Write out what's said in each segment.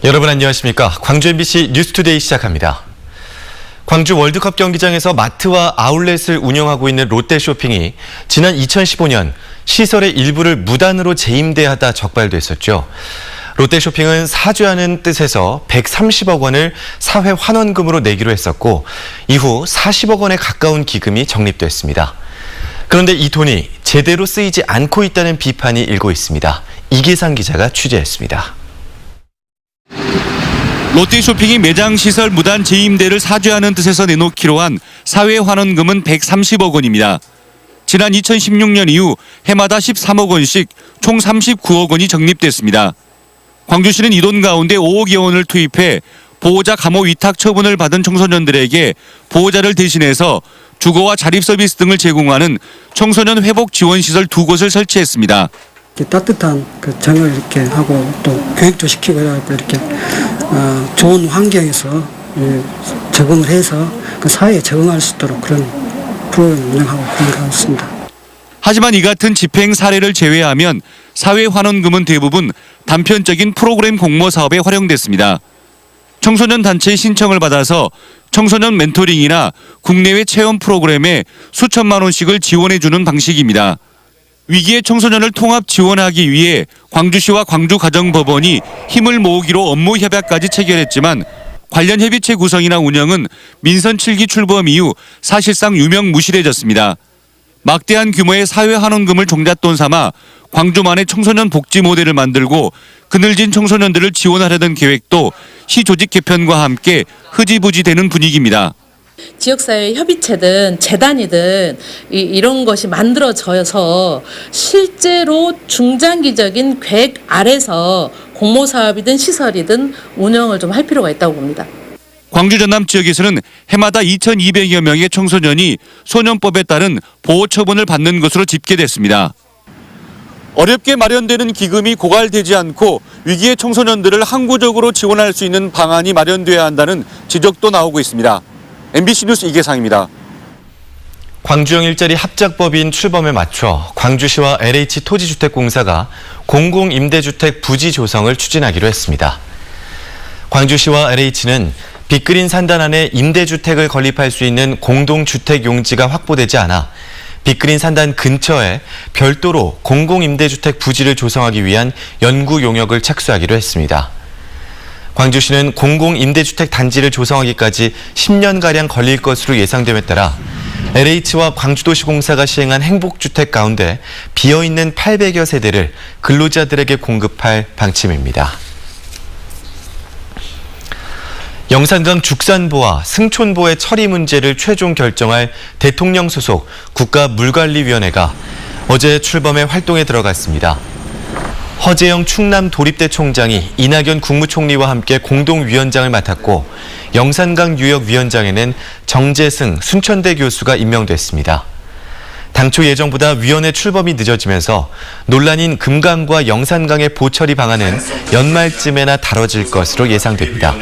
여러분 안녕하십니까? 광주 MBC 뉴스투데이 시작합니다. 광주 월드컵 경기장에서 마트와 아울렛을 운영하고 있는 롯데쇼핑이 지난 2015년 시설의 일부를 무단으로 재임대하다 적발됐었죠. 롯데쇼핑은 사죄하는 뜻에서 130억 원을 사회 환원금으로 내기로 했었고 이후 40억 원에 가까운 기금이 적립됐습니다. 그런데 이 돈이 제대로 쓰이지 않고 있다는 비판이 일고 있습니다. 이계상 기자가 취재했습니다. 롯데쇼핑이 매장 시설 무단 재임대를 사죄하는 뜻에서 내놓기로 한 사회 환원금은 130억 원입니다. 지난 2016년 이후 해마다 13억 원씩 총 39억 원이 적립됐습니다. 광주시는 이 돈 가운데 5억여 원을 투입해 보호자 감호 위탁 처분을 받은 청소년들에게 보호자를 대신해서 주거와 자립 서비스 등을 제공하는 청소년 회복 지원 시설 2곳을 설치했습니다. 따뜻한 정을 이렇게 하고 또 교육도 시키고 이렇게 좋은 환경에서 적응을 해서 그 사회에 적응할 수 있도록 그런 프로그램을 운영하고 있습니다. 하지만 이 같은 집행 사례를 제외하면 사회 환원금은 대부분 단편적인 프로그램 공모 사업에 활용됐습니다. 청소년 단체의 신청을 받아서 청소년 멘토링이나 국내외 체험 프로그램에 수천만 원씩을 지원해주는 방식입니다. 위기의 청소년을 통합 지원하기 위해 광주시와 광주가정법원이 힘을 모으기로 업무 협약까지 체결했지만 관련 협의체 구성이나 운영은 민선 7기 출범 이후 사실상 유명무실해졌습니다. 막대한 규모의 사회 환원금을 종잣돈 삼아 광주만의 청소년 복지 모델을 만들고 그늘진 청소년들을 지원하려던 계획도 시 조직 개편과 함께 흐지부지 되는 분위기입니다. 지역사회 협의체든 재단이든 이런 것이 만들어져서 실제로 중장기적인 계획 아래서 공모사업이든 시설이든 운영을 좀 할 필요가 있다고 봅니다. 광주 전남 지역에서는 해마다 2,200여 명의 청소년이 소년법에 따른 보호 처분을 받는 것으로 집계됐습니다. 어렵게 마련되는 기금이 고갈되지 않고 위기의 청소년들을 항구적으로 지원할 수 있는 방안이 마련돼야 한다는 지적도 나오고 있습니다. MBC 뉴스 이계상입니다. 광주형 일자리 합작법인 출범에 맞춰 광주시와 LH토지주택공사가 공공임대주택 부지 조성을 추진하기로 했습니다. 광주시와 LH는 빅그린 산단 안에 임대주택을 건립할 수 있는 공동주택 용지가 확보되지 않아 빅그린 산단 근처에 별도로 공공임대주택 부지를 조성하기 위한 연구 용역을 착수하기로 했습니다. 광주시는 공공임대주택 단지를 조성하기까지 10년가량 걸릴 것으로 예상됨에 따라 LH와 광주도시공사가 시행한 행복주택 가운데 비어있는 800여 세대를 근로자들에게 공급할 방침입니다. 영산강 죽산보와 승촌보의 처리 문제를 최종 결정할 대통령 소속 국가물관리위원회가 어제 출범해 활동에 들어갔습니다. 허재영 충남도립대 총장이 이낙연 국무총리와 함께 공동위원장을 맡았고 영산강 유역위원장에는 정재승 순천대 교수가 임명됐습니다. 당초 예정보다 위원회 출범이 늦어지면서 논란인 금강과 영산강의 보처리 방안은 연말쯤에나 다뤄질 것으로 예상됩니다.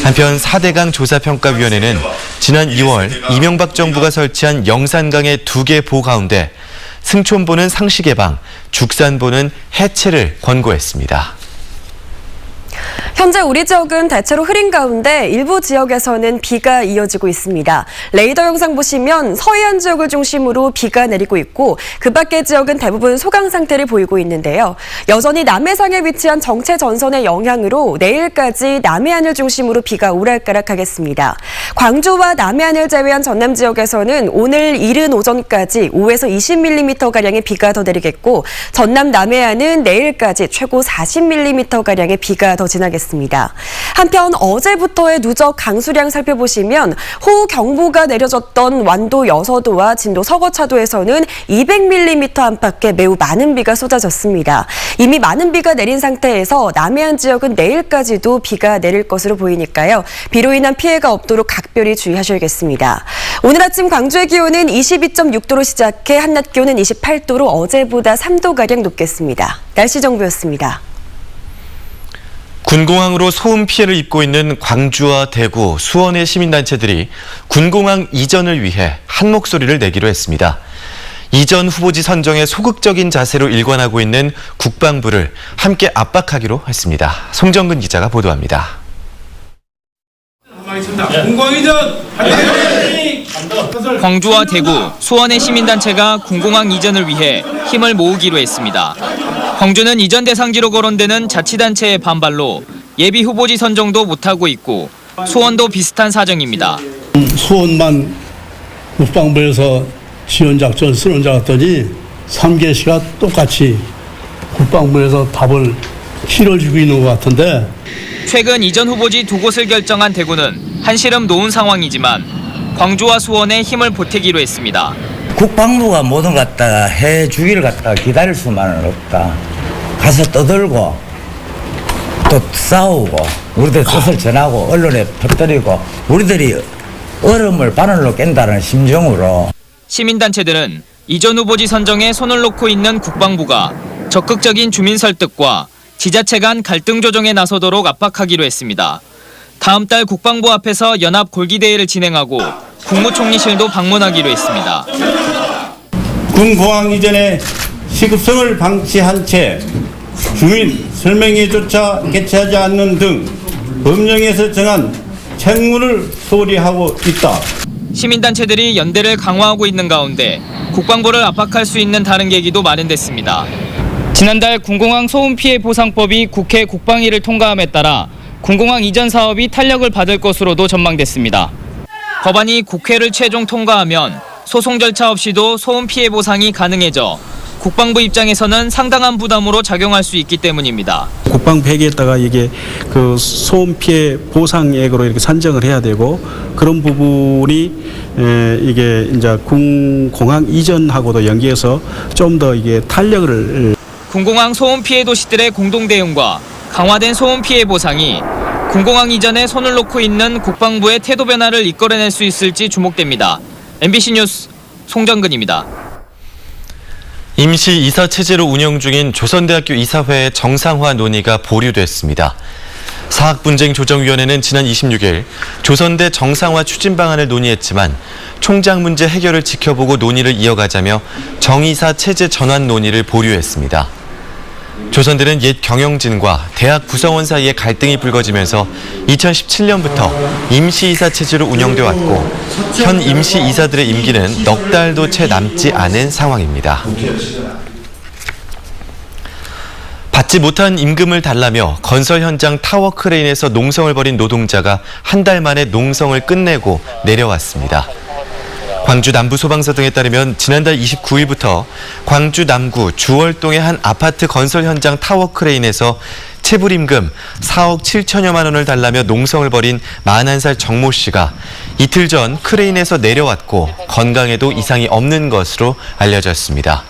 한편 4대강 조사평가위원회는 지난 2월 이명박 정부가 설치한 영산강의 2개 보 가운데 승촌보는 상시 개방, 죽산보는 해체를 권고했습니다. 현재 우리 지역은 대체로 흐린 가운데 일부 지역에서는 비가 이어지고 있습니다. 레이더 영상 보시면 서해안 지역을 중심으로 비가 내리고 있고 그 밖의 지역은 대부분 소강 상태를 보이고 있는데요. 여전히 남해상에 위치한 정체 전선의 영향으로 내일까지 남해안을 중심으로 비가 오락가락하겠습니다. 광주와 남해안을 제외한 전남 지역에서는 오늘 이른 오전까지 5에서 20mm가량의 비가 더 내리겠고 전남 남해안은 내일까지 최고 40mm가량의 비가 더 지나겠습니다. 한편 어제부터의 누적 강수량 살펴보시면 호우경보가 내려졌던 완도 여서도와 진도 서거차도에서는 200mm 안팎의 매우 많은 비가 쏟아졌습니다. 이미 많은 비가 내린 상태에서 남해안 지역은 내일까지도 비가 내릴 것으로 보이니까요. 비로 인한 피해가 없도록 각별히 주의하셔야겠습니다. 오늘 아침 광주의 기온은 22.6도로 시작해 한낮 기온은 28도로 어제보다 3도가량 높겠습니다. 날씨 정보였습니다. 군공항으로 소음 피해를 입고 있는 광주와 대구, 수원의 시민단체들이 군공항 이전을 위해 한 목소리를 내기로 했습니다. 이전 후보지 선정에 소극적인 자세로 일관하고 있는 국방부를 함께 압박하기로 했습니다. 송정근 기자가 보도합니다. 광주와 대구, 수원의 시민단체가 군공항 이전을 위해 힘을 모으기로 했습니다. 광주는 이전 대상지로 거론되는 자치단체의 반발로 예비 후보지 선정도 못하고 있고 수원도 비슷한 사정입니다. 수원만 국방부에서 지원작전 쓰는 줄 알았더니 3개시가 똑같이 국방부에서 답을 실어주고 있는 것 같은데 최근 이전 후보지 두 곳을 결정한 대구는 한시름 놓은 상황이지만 광주와 수원에 힘을 보태기로 했습니다. 국방부가 모든 것 갖다가 해주기를 갖다가 기다릴 수만은 없다. 가서 떠들고 또 싸우고 우리들 뜻을 전하고 언론에 퍼뜨리고 우리들이 얼음을 바늘로 깬다는 심정으로 시민단체들은 이전 후보지 선정에 손을 놓고 있는 국방부가 적극적인 주민 설득과 지자체 간 갈등 조정에 나서도록 압박하기로 했습니다. 다음 달 국방부 앞에서 연합 골기대회를 진행하고 국무총리실도 방문하기로 했습니다. 군공항 이전의 시급성을 방치한 채 주민 설명회조차 개최하지 않는 등 법령에서 정한 책무를 소홀히하고 있다. 시민단체들이 연대를 강화하고 있는 가운데 국방부를 압박할 수 있는 다른 계기도 마련됐습니다. 지난달 군공항 소음 피해 보상법이 국회 국방위를 통과함에 따라 군공항 이전 사업이 탄력을 받을 것으로도 전망됐습니다. 법안이 국회를 최종 통과하면 소송 절차 없이도 소음 피해 보상이 가능해져 국방부 입장에서는 상당한 부담으로 작용할 수 있기 때문입니다. 국방부 회계에다가 이게 그 소음 피해 보상액으로 이렇게 산정을 해야 되고 그런 부분이 이게 이제 군공항 이전하고도 연계해서 좀 더 이게 탄력을 군공항 소음 피해 도시들의 공동 대응과 강화된 소음 피해 보상이 군공항 이전에 손을 놓고 있는 국방부의 태도 변화를 이끌어낼 수 있을지 주목됩니다. MBC 뉴스 송정근입니다. 임시 이사 체제로 운영 중인 조선대학교 이사회의 정상화 논의가 보류됐습니다. 사학분쟁조정위원회는 지난 26일 조선대 정상화 추진 방안을 논의했지만 총장 문제 해결을 지켜보고 논의를 이어가자며 정이사 체제 전환 논의를 보류했습니다. 조선대는 옛 경영진과 대학 구성원 사이에 갈등이 불거지면서 2017년부터 임시이사 체제로 운영돼 왔고 현 임시이사들의 임기는 넉 달도 채 남지 않은 상황입니다. 받지 못한 임금을 달라며 건설 현장 타워 크레인에서 농성을 벌인 노동자가 한 달 만에 농성을 끝내고 내려왔습니다. 광주 남부소방서 등에 따르면 지난달 29일부터 광주 남구 주월동의 한 아파트 건설 현장 타워 크레인에서 체불임금 4억 7천여만 원을 달라며 농성을 벌인 41살 정모 씨가 이틀 전 크레인에서 내려왔고 건강에도 이상이 없는 것으로 알려졌습니다.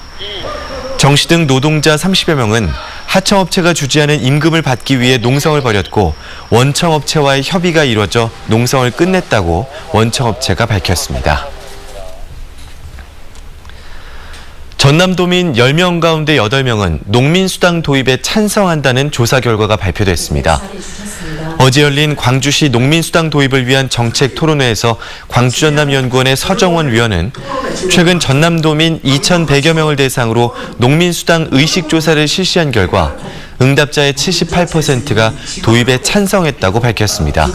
정 씨 등 노동자 30여 명은 하청업체가 주지하는 임금을 받기 위해 농성을 벌였고 원청업체와의 협의가 이루어져 농성을 끝냈다고 원청업체가 밝혔습니다. 전남도민 10명 가운데 8명은 농민수당 도입에 찬성한다는 조사 결과가 발표됐습니다. 어제 열린 광주시 농민수당 도입을 위한 정책 토론회에서 광주전남연구원의 서정원 위원은 최근 전남도민 2,100여 명을 대상으로 농민수당 의식조사를 실시한 결과 응답자의 78%가 도입에 찬성했다고 밝혔습니다.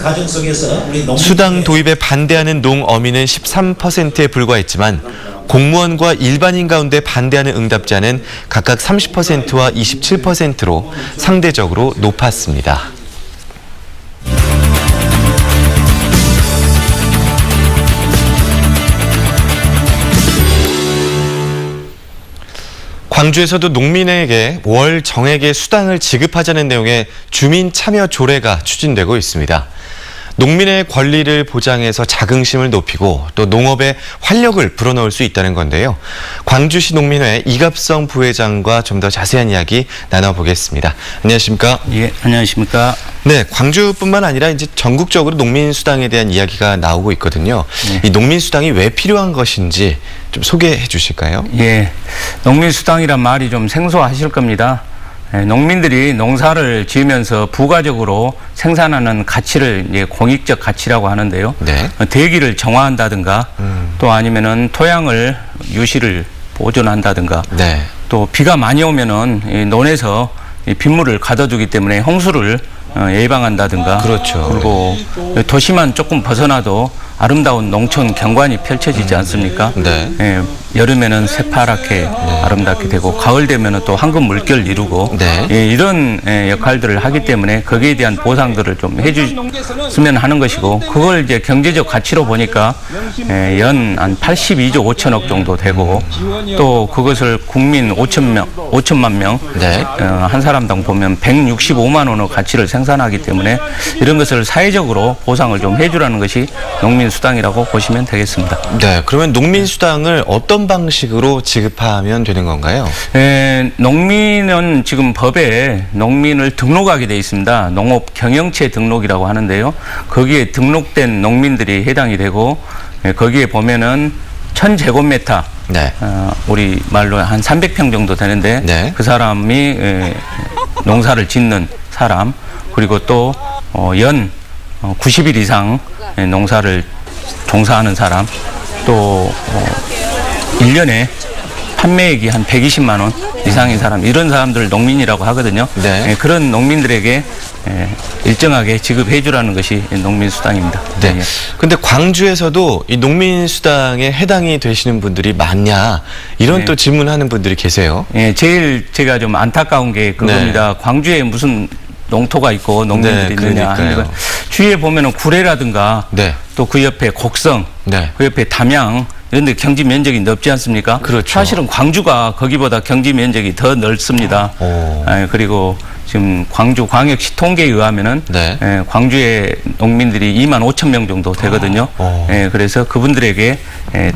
수당 도입에 반대하는 농어민은 13%에 불과했지만 공무원과 일반인 가운데 반대하는 응답자는 각각 30%와 27%로 상대적으로 높았습니다. 광주에서도 농민에게 월 정액의 수당을 지급하자는 내용의 주민 참여 조례가 추진되고 있습니다. 농민의 권리를 보장해서 자긍심을 높이고 또 농업에 활력을 불어넣을 수 있다는 건데요. 광주시 농민회 이갑성 부회장과 좀 더 자세한 이야기 나눠보겠습니다. 안녕하십니까? 예, 안녕하십니까? 네, 광주뿐만 아니라 이제 전국적으로 농민수당에 대한 이야기가 나오고 있거든요. 이 농민수당이 왜 필요한 것인지 좀 소개해 주실까요? 예, 농민수당이란 말이 좀 생소하실 겁니다. 농민들이 농사를 지으면서 부가적으로 생산하는 가치를 이제 공익적 가치라고 하는데요. 네. 대기를 정화한다든가 또 아니면은 토양을 유실을 보존한다든가 네. 또 비가 많이 오면은 이 논에서 이 빗물을 가둬두기 때문에 홍수를 예방한다든가 그렇죠. 그리고 도시만 조금 벗어나도 아름다운 농촌 경관이 펼쳐지지 않습니까? 네. 예, 여름에는 새파랗게 아름답게 되고 가을 되면은 또 황금 물결 이루고 네. 예, 이런 역할들을 하기 때문에 거기에 대한 보상들을 좀 해주시면 하는 것이고 그걸 이제 경제적 가치로 보니까 연 한 82조 5천억 정도 되고 또 그것을 국민 5천만 명 네. 한 사람당 보면 165만 원의 가치를 생산하기 때문에 이런 것을 사회적으로 보상을 좀 해주라는 것이 농민수당이라고 보시면 되겠습니다. 네. 그러면 농민수당을 어떤 방식으로 지급하면 되는 건가요? 농민은 지금 법에 농민을 등록하게 돼 있습니다. 농업경영체 등록이라고 하는데요. 거기에 등록된 농민들이 해당이 되고 거기에 보면은 1000제곱미터 네. 우리 말로 한 300평 정도 되는데 네. 그 사람이 농사를 짓는 사람 그리고 또 연 90일 이상 농사를 종사하는 사람 또 1년에 판매액이 한 120만 원 이상인 사람 이런 사람들 농민이라고 하거든요. 네. 그런 농민들에게 일정하게 지급해 주라는 것이 농민수당입니다. 네. 근데 광주에서도 이 농민수당에 해당이 되시는 분들이 많냐 이런 네. 또 질문하는 분들이 계세요. 예, 제일 제가 좀 안타까운 게 그겁니다. 광주에 무슨 농토가 있고 농민들이 네, 있느냐 하는 거. 주위에 보면은 구례라든가 네. 또 그 옆에 곡성, 네. 그 옆에 담양 이런 데 경지 면적이 넓지 않습니까? 그렇죠. 사실은 광주가 거기보다 경지 면적이 더 넓습니다. 그리고 지금 광주광역시 통계에 의하면은 네. 광주의 농민들이 2만 5천 명 정도 되거든요. 그래서 그분들에게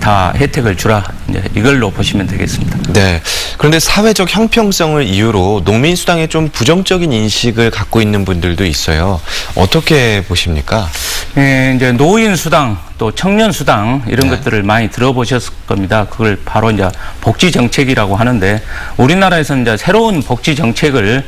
다 혜택을 주라 이제 이걸로 보시면 되겠습니다. 네. 그런데 사회적 형평성을 이유로 농민수당에 좀 부정적인 인식을 갖고 있는 분들도 있어요. 어떻게 보십니까? 이제 노인수당 또 청년수당 이런 네. 것들을 많이 들어보셨을 겁니다. 그걸 바로 이제 복지정책이라고 하는데 우리나라에서 이제 새로운 복지정책을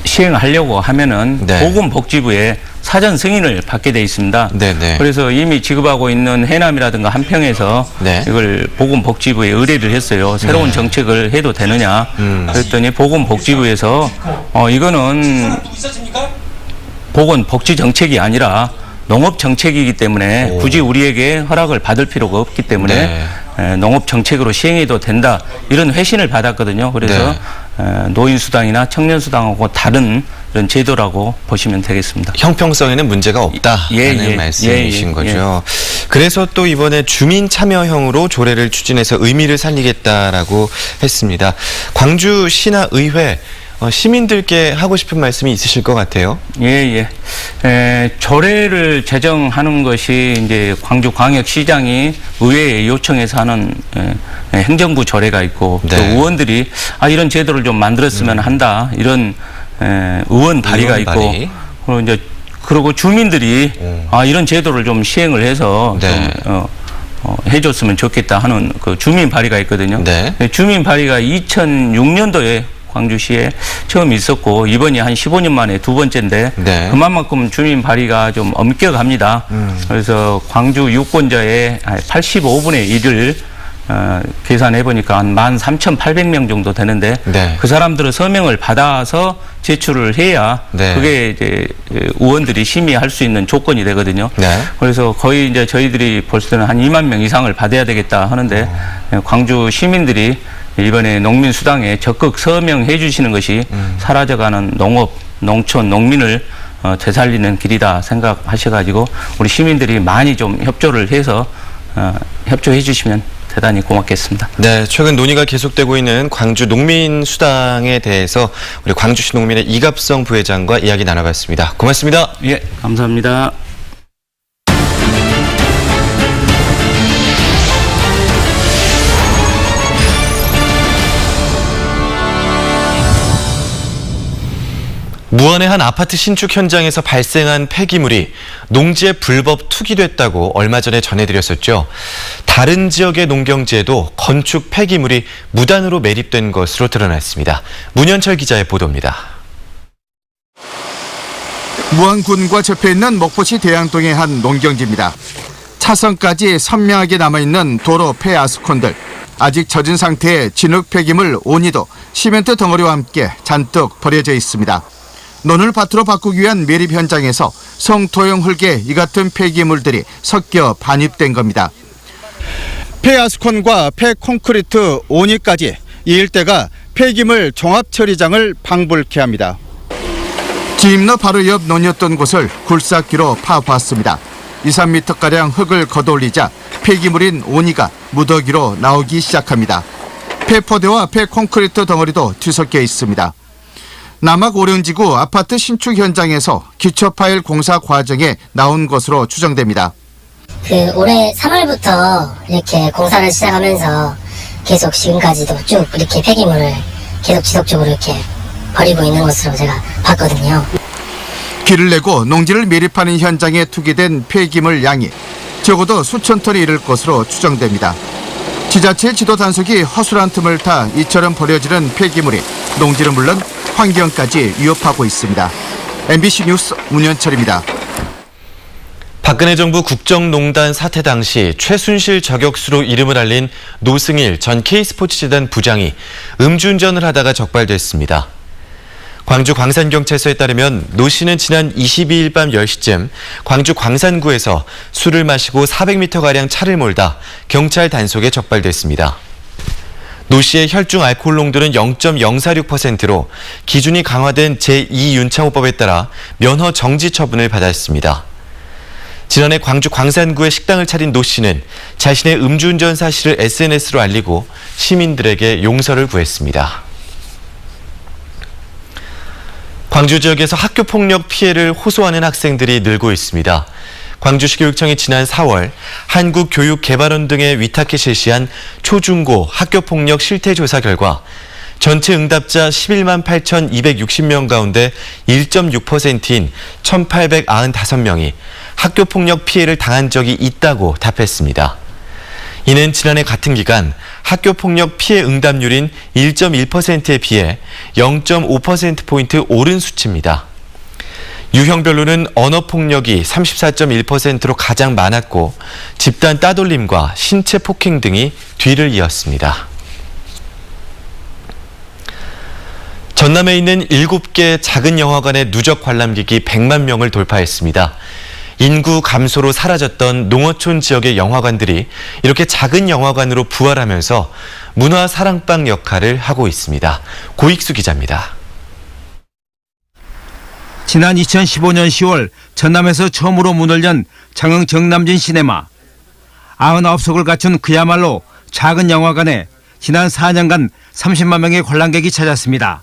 시행하려고 하면은 네. 보건복지부에 사전 승인을 받게 돼 있습니다. 네네. 그래서 이미 지급하고 있는 해남이라든가 한평에서 네. 이걸 보건복지부에 의뢰를 했어요. 새로운 정책을 해도 되느냐. 그랬더니 보건복지부에서 이거는 보건복지정책이 아니라 농업정책이기 때문에 굳이 우리에게 허락을 받을 필요가 없기 때문에 농업정책으로 시행해도 된다. 이런 회신을 받았거든요. 그래서 노인수당이나 청년수당하고 다른 이런 제도라고 보시면 되겠습니다. 형평성에는 문제가 없다는 말씀이신 거죠. 그래서 또 이번에 주민참여형으로 조례를 추진해서 의미를 살리겠다라고 했습니다. 광주시나의회 시민들께 하고 싶은 말씀이 있으실 것 같아요. 조례를 제정하는 것이 이제 광주광역시장이 의회에 요청해서 하는 행정부 조례가 있고 또 의원들이 이런 제도를 좀 만들었으면 한다 이런 의원 발의가 있고 그리고 이제 그리고 주민들이 이런 제도를 좀 시행을 해서 좀 해줬으면 좋겠다 하는 그 주민 발의가 있거든요. 주민 발의가 2006년도에 광주시에 처음 있었고 이번이 한 15년 만에 두 번째인데 그만큼 주민 발의가 좀 엄격합니다. 그래서 광주 유권자의 85분의 1을 계산해 보니까 한 13,800명 정도 되는데 그 사람들은 서명을 받아서 제출을 해야 그게 이제 의원들이 심의할 수 있는 조건이 되거든요. 그래서 거의 이제 저희들이 볼 때는 한 2만 명 이상을 받아야 되겠다 하는데 광주 시민들이 이번에 농민수당에 적극 서명해 주시는 것이 사라져가는 농업, 농촌, 농민을 되살리는 길이다 생각하셔가지고 우리 시민들이 많이 좀 협조를 해서 협조해 주시면 대단히 고맙겠습니다. 네, 최근 논의가 계속되고 있는 광주 농민수당에 대해서 우리 광주시 농민의 이갑성 부회장과 이야기 나눠봤습니다. 고맙습니다. 예, 감사합니다. 무안의 한 아파트 신축 현장에서 발생한 폐기물이 농지에 불법 투기됐다고 얼마 전에 전해드렸었죠. 다른 지역의 농경지에도 건축 폐기물이 무단으로 매립된 것으로 드러났습니다. 문현철 기자의 보도입니다. 무안군과 접해있는 목포시 대양동의 한 농경지입니다. 차선까지 선명하게 남아있는 도로 폐아스콘들. 아직 젖은 상태의 진흙 폐기물 오니도 시멘트 덩어리와 함께 잔뜩 버려져 있습니다. 논을 밭으로 바꾸기 위한 매립 현장에서 성토형 흙에 이 같은 폐기물들이 섞여 반입된 겁니다. 폐아스콘과 폐콘크리트 오니까지 이 일대가 폐기물 종합처리장을 방불케 합니다. 지임로 바로 옆 논이었던 곳을 굴삭기로 파봤습니다. 2, 3m가량 흙을 걷어올리자 폐기물인 오니가 무더기로 나오기 시작합니다. 폐포대와 폐콘크리트 덩어리도 뒤섞여 있습니다. 남악 오령지구 아파트 신축 현장에서 기초 파일 공사 과정에 나온 것으로 추정됩니다. 올해 3월부터 이렇게 공사를 시작하면서 계속 지금까지도 쭉 이렇게 폐기물을 계속 지속적으로 이렇게 버리고 있는 것으로 제가 봤거든요. 비를 내고 농지를 매립하는 현장에 투기된 폐기물 양이 적어도 수천 톤이 이를 것으로 추정됩니다. 지자체 지도 단속이 허술한 틈을 타 이처럼 버려지는 폐기물이 농지는 물론 환경까지 위협하고 있습니다. MBC 뉴스 문현철입니다. 박근혜 정부 국정농단 사태 당시 최순실 저격수로 이름을 알린 노승일 전 K스포츠재단 부장이 음주운전을 하다가 적발됐습니다. 광주 광산경찰서에 따르면 노 씨는 지난 22일 밤 10시쯤 광주 광산구에서 술을 마시고 400m가량 차를 몰다 경찰 단속에 적발됐습니다. 노 씨의 혈중 알코올 농도는 0.046%로 기준이 강화된 제2윤창호법에 따라 면허 정지 처분을 받았습니다. 지난해 광주 광산구에 식당을 차린 노 씨는 자신의 음주운전 사실을 SNS로 알리고 시민들에게 용서를 구했습니다. 광주 지역에서 학교폭력 피해를 호소하는 학생들이 늘고 있습니다. 광주시 교육청이 지난 4월 한국교육개발원 등에 위탁해 실시한 초중고 학교폭력 실태조사 결과 전체 응답자 11만 8,260명 가운데 1.6%인 1,895명이 학교폭력 피해를 당한 적이 있다고 답했습니다. 이는 지난해 같은 기간 학교폭력 피해 응답률인 1.1%에 비해 0.5%포인트 오른 수치입니다. 유형별로는 언어폭력이 34.1%로 가장 많았고 집단 따돌림과 신체 폭행 등이 뒤를 이었습니다. 전남에 있는 7개 작은 영화관의 누적 관람객이 100만 명을 돌파했습니다. 인구 감소로 사라졌던 농어촌 지역의 영화관들이 이렇게 작은 영화관으로 부활하면서 문화 사랑방 역할을 하고 있습니다. 고익수 기자입니다. 지난 2015년 10월 전남에서 처음으로 문을 연 장흥 정남진 시네마. 99석을 갖춘 그야말로 작은 영화관에 지난 4년간 30만 명의 관람객이 찾았습니다.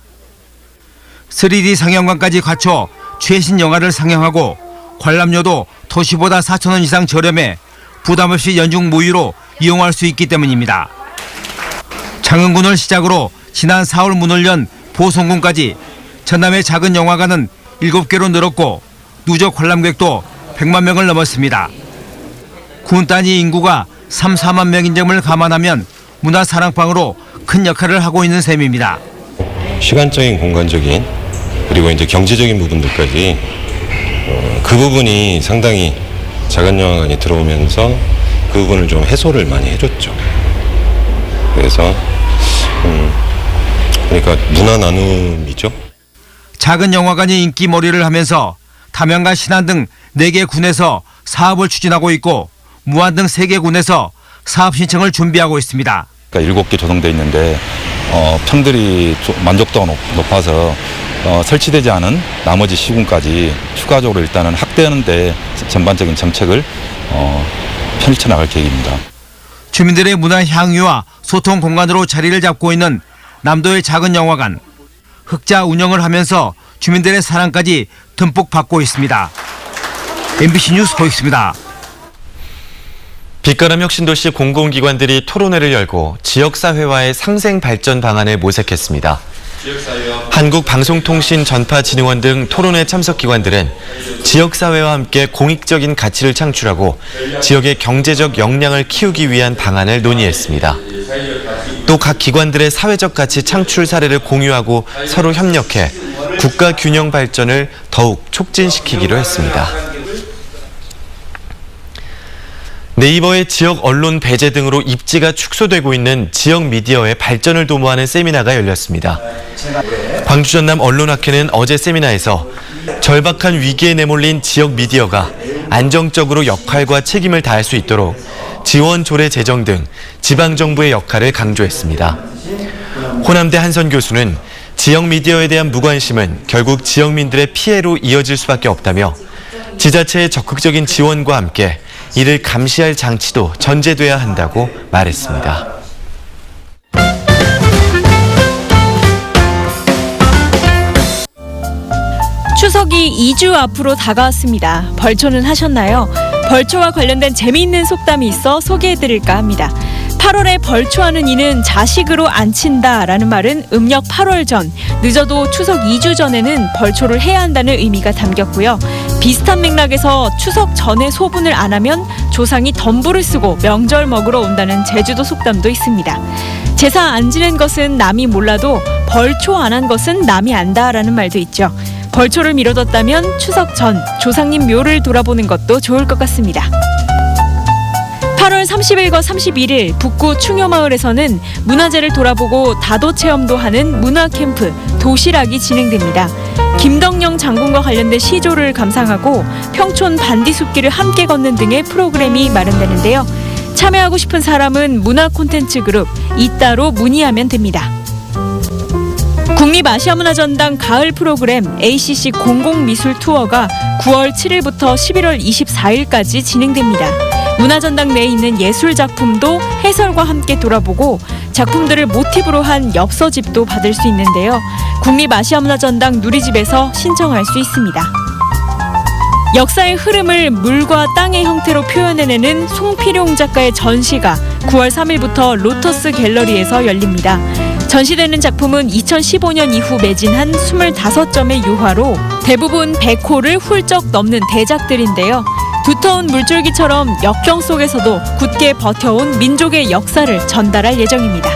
3D 상영관까지 갖춰 최신 영화를 상영하고 관람료도 도시보다 4,000원 이상 저렴해 부담 없이 연중 무휴로 이용할 수 있기 때문입니다. 장흥군을 시작으로 지난 4월 문을 연 보성군까지 전남의 작은 영화관은 7개로 늘었고 누적 관람객도 100만 명을 넘었습니다. 군 단위 인구가 3, 4만 명인 점을 감안하면 문화사랑방으로 큰 역할을 하고 있는 셈입니다. 시간적인, 공간적인 그리고 이제 경제적인 부분들까지 그 부분이 상당히 작은 영화관이 들어오면서 그 부분을 좀 해소를 많이 해줬죠. 그래서 그러니까 문화 나눔이죠. 작은 영화관이 인기몰이를 하면서 담양과 신안 등 4개 군에서 사업을 추진하고 있고 무안 등 3개 군에서 사업 신청을 준비하고 있습니다. 그러니까 7개 조성돼 있는데 평들이 만족도가 높아서 설치되지 않은 나머지 시군까지 추가적으로 일단은 확대하는 데 전반적인 정책을 펼쳐나갈 계획입니다. 주민들의 문화 향유와 소통 공간으로 자리를 잡고 있는 남도의 작은 영화관. 흑자 운영을 하면서 주민들의 사랑까지 듬뿍 받고 있습니다. MBC 뉴스 고익수입니다. 빛가람 혁신도시 공공기관들이 토론회를 열고 지역사회와의 상생 발전 방안을 모색했습니다. 한국방송통신전파진흥원 등 토론회 참석 기관들은 지역사회와 함께 공익적인 가치를 창출하고 지역의 경제적 역량을 키우기 위한 방안을 논의했습니다. 또 각 기관들의 사회적 가치 창출 사례를 공유하고 서로 협력해 국가 균형 발전을 더욱 촉진시키기로 했습니다. 네이버의 지역 언론 배제 등으로 입지가 축소되고 있는 지역 미디어의 발전을 도모하는 세미나가 열렸습니다. 광주 전남 언론학회는 어제 세미나에서 절박한 위기에 내몰린 지역 미디어가 안정적으로 역할과 책임을 다할 수 있도록 지원 조례 제정 등 지방정부의 역할을 강조했습니다. 호남대 한선 교수는 지역 미디어에 대한 무관심은 결국 지역민들의 피해로 이어질 수밖에 없다며 지자체의 적극적인 지원과 함께 이를 감시할 장치도 전제돼야 한다고 말했습니다. 추석이 2주 앞으로 다가왔습니다. 벌초는 하셨나요? 벌초와 관련된 재미있는 속담이 있어 소개해드릴까 합니다. 8월에 벌초하는 이는 자식으로 안 친다라는 말은 음력 8월 전, 늦어도 추석 2주 전에는 벌초를 해야 한다는 의미가 담겼고요. 비슷한 맥락에서 추석 전에 소분을 안 하면 조상이 덤불을 쓰고 명절 먹으러 온다는 제주도 속담도 있습니다. 제사 안 지낸 것은 남이 몰라도 벌초 안 한 것은 남이 안다라는 말도 있죠. 벌초를 미뤄뒀다면 추석 전 조상님 묘를 돌아보는 것도 좋을 것 같습니다. 8월 30일과 31일 북구 충효마을에서는 문화재를 돌아보고 다도 체험도 하는 문화캠프 도시락이 진행됩니다. 김덕령 장군과 관련된 시조를 감상하고 평촌 반디숲길을 함께 걷는 등의 프로그램이 마련되는데요. 참여하고 싶은 사람은 문화 콘텐츠 그룹 이따로 문의하면 됩니다. 국립아시아문화전당 가을 프로그램 ACC 공공미술 투어가 9월 7일부터 11월 24일까지 진행됩니다. 문화전당 내에 있는 예술작품도 해설과 함께 돌아보고 작품들을 모티브로 한 엽서집도 받을 수 있는데요. 국립아시아문화전당 누리집에서 신청할 수 있습니다. 역사의 흐름을 물과 땅의 형태로 표현해내는 송필용 작가의 전시가 9월 3일부터 로터스 갤러리에서 열립니다. 전시되는 작품은 2015년 이후 매진한 25점의 유화로 대부분 100호를 훌쩍 넘는 대작들인데요. 두터운 물줄기처럼 역경 속에서도 굳게 버텨온 민족의 역사를 전달할 예정입니다.